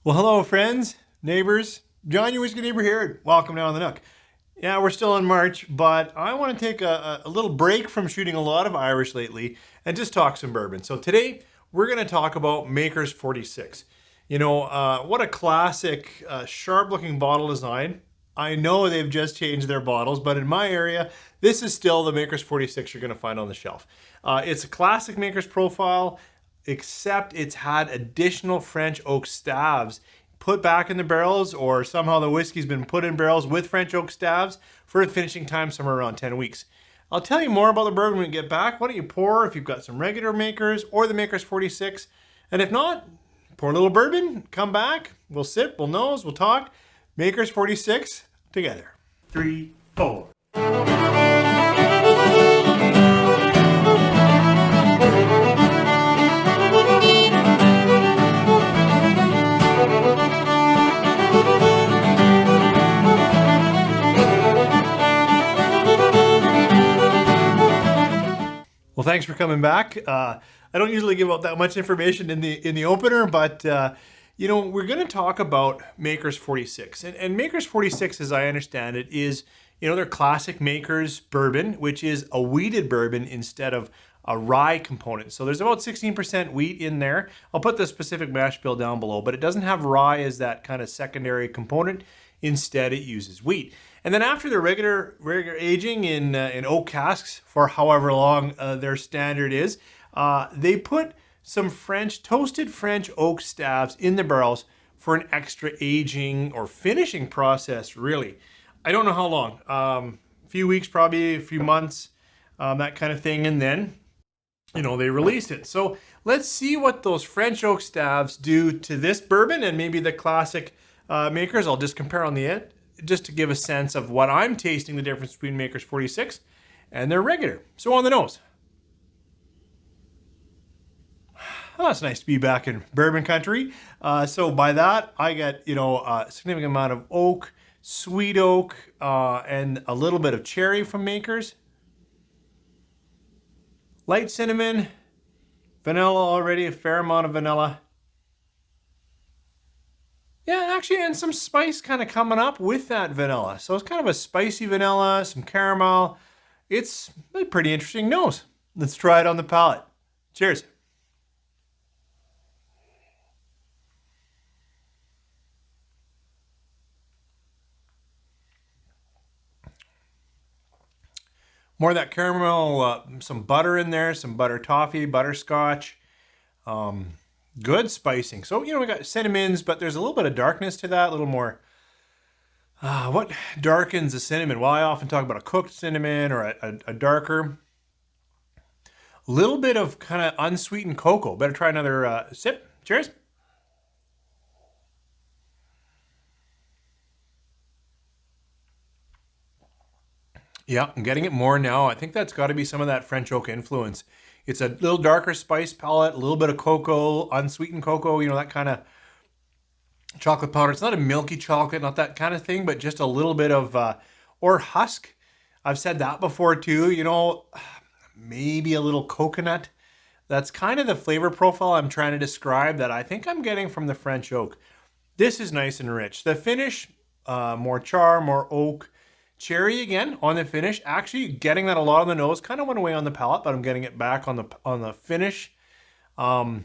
Well, hello, friends, neighbors. John, your whiskey neighbor here. Welcome down the Nook. Yeah, we're still in March, but I want to take a little break from shooting a lot of Irish lately and just talk some bourbon. So today we're going to talk about Maker's 46. What a classic, sharp-looking bottle design. I know they've just changed their bottles, but in my area, this is still the Maker's 46 you're going to find on the shelf. It's a classic Maker's profile, except it's had additional French oak staves put back in the barrels, or somehow the whiskey's been put in barrels with French oak staves for a finishing time somewhere around 10 weeks. I'll tell you more about the bourbon when we get back. Why don't you pour if you've got some regular Makers or the Maker's 46, and if not, pour a little bourbon, come back, we'll sip, we'll nose, we'll talk. Maker's 46 together. 3, 4. Well, thanks for coming back. I don't usually give out that much information in the opener, but we're going to talk about Maker's 46. And Maker's 46, as I understand it, is their classic Maker's bourbon, which is a wheated bourbon instead of a rye component. So there's about 16% wheat in there. I'll put the specific mash bill down below, but it doesn't have rye as that kind of secondary component. Instead, it uses wheat. And then after the regular aging in oak casks for however long their standard is, they put some toasted French oak staves in the barrels for an extra aging or finishing process, really. I don't know how long. A few weeks, probably a few months, that kind of thing. And then, they released it. So let's see what those French oak staves do to this bourbon and maybe the classic Makers. I'll just compare on the end, just to give a sense of what I'm tasting, the difference between Maker's 46 and their regular. So on the nose. Oh, it's nice to be back in bourbon country. So by that, I get, a significant amount of oak, sweet oak, and a little bit of cherry from Maker's. Light cinnamon, vanilla already, a fair amount of vanilla. Yeah, actually, and some spice kind of coming up with that vanilla. So it's kind of a spicy vanilla, some caramel. It's a pretty interesting nose. Let's try it on the palate. Cheers. More of that caramel, some butter in there, some butter toffee, butterscotch. Good spicing. So, we got cinnamons, but there's a little bit of darkness to that, a little more. What darkens a cinnamon? Well, I often talk about a cooked cinnamon or a darker. A little bit of kind of unsweetened cocoa. Better try another sip. Cheers. Yeah, I'm getting it more now. I think that's got to be some of that French oak influence. It's a little darker spice palette, a little bit of cocoa, unsweetened cocoa, that kind of chocolate powder. It's not a milky chocolate, not that kind of thing, but just a little bit of, or husk. I've said that before too, maybe a little coconut. That's kind of the flavor profile I'm trying to describe that I think I'm getting from the French oak. This is nice and rich. The finish, more char, more oak. Cherry again on the finish. Actually getting that a lot on the nose. Kind of went away on the palate, but I'm getting it back on the finish. A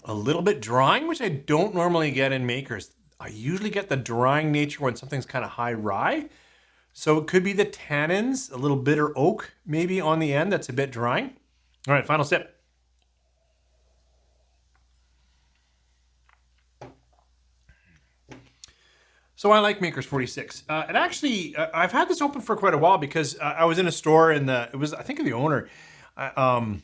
little bit drying, which I don't normally get in Makers. I usually get the drying nature when something's kind of high rye. So it could be the tannins, a little bitter oak maybe on the end that's a bit drying. All right, final sip. So I like Maker's 46. And actually, I've had this open for quite a while because I was in a store and it was, I think, of the owner. I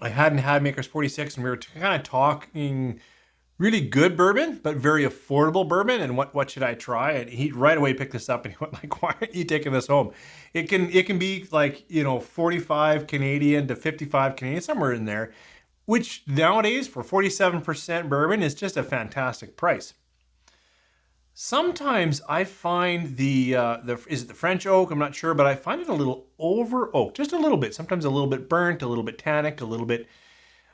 hadn't had Maker's 46 and we were kind of talking really good bourbon, but very affordable bourbon. And what should I try? And he right away picked this up and he went like, why aren't you taking this home? It can be like, 45 Canadian to 55 Canadian, somewhere in there, which nowadays for 47% bourbon is just a fantastic price. Sometimes I find is it the French oak? I'm not sure, but I find it a little over oak, just a little bit. Sometimes a little bit burnt, a little bit tannic, a little bit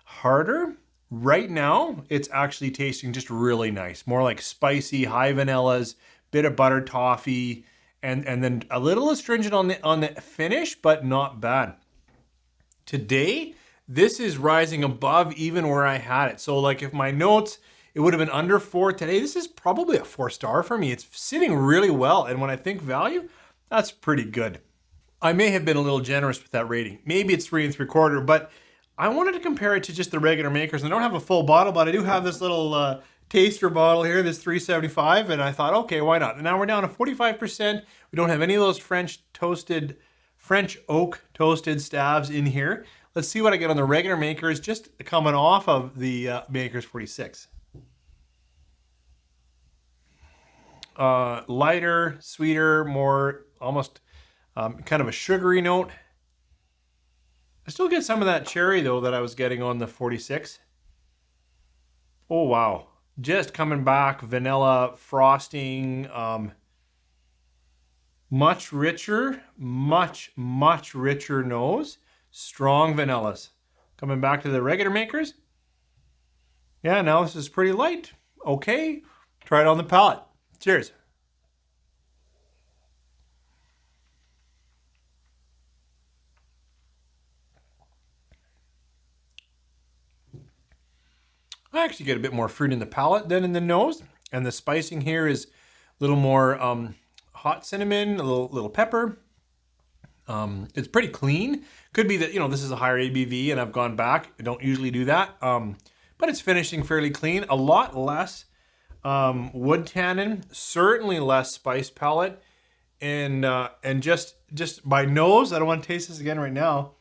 harder. Right now, it's actually tasting just really nice. More like spicy, high vanillas, bit of butter toffee, and then a little astringent on the finish, but not bad. Today, this is rising above even where I had it. So like if my notes, it would have been under 4 today. This is probably a 4-star for me. It's sitting really well. And when I think value, that's pretty good. I may have been a little generous with that rating. Maybe it's 3 3/4, but I wanted to compare it to just the regular makers. I don't have a full bottle, but I do have this little taster bottle here, this 375, and I thought, okay, why not? And now we're down to 45%. We don't have any of those French oak toasted stabs in here. Let's see what I get on the regular makers, just coming off of the Makers 46. Lighter, sweeter, more almost kind of a sugary note. I still get some of that cherry though that I was getting on the 46. Oh wow, just coming back, vanilla frosting, much richer, much richer nose, strong vanillas. Coming back to the regular makers. Yeah, now this is pretty light. Okay, try it on the palate. Cheers. I actually get a bit more fruit in the palate than in the nose, and the spicing here is a little more hot cinnamon, a little pepper. It's pretty clean. Could be that, you know, this is a higher ABV and I've gone back. I don't usually do that, but it's finishing fairly clean. A lot less wood tannin, certainly less spice palate, and just by nose, I don't want to taste this again right now,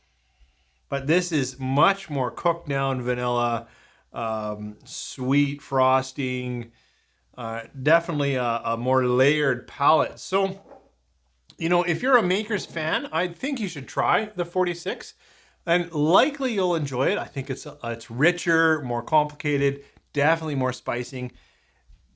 but this is much more cooked down vanilla, sweet frosting, definitely a more layered palate. So, you know, if you're a Makers fan, I think you should try the 46, and likely you'll enjoy it. I think it's richer, more complicated, definitely more spicing.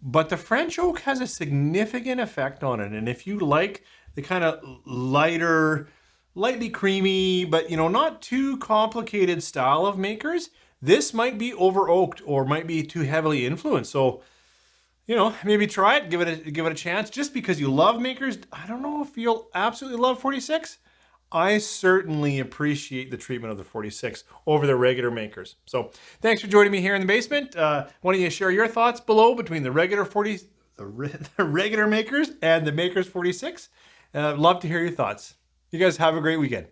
But the French oak has a significant effect on it. And if you like the kind of lighter, lightly creamy, but, you know, not too complicated style of Makers, this might be over oaked or might be too heavily influenced. So, you know, maybe try it, give it a chance. Just because you love Makers, I don't know if you'll absolutely love 46. I certainly appreciate the treatment of the 46 over the regular Makers. So thanks for joining me here in the basement. Why don't you share your thoughts below between the regular Makers and the Makers 46? Love to hear your thoughts. You guys have a great weekend.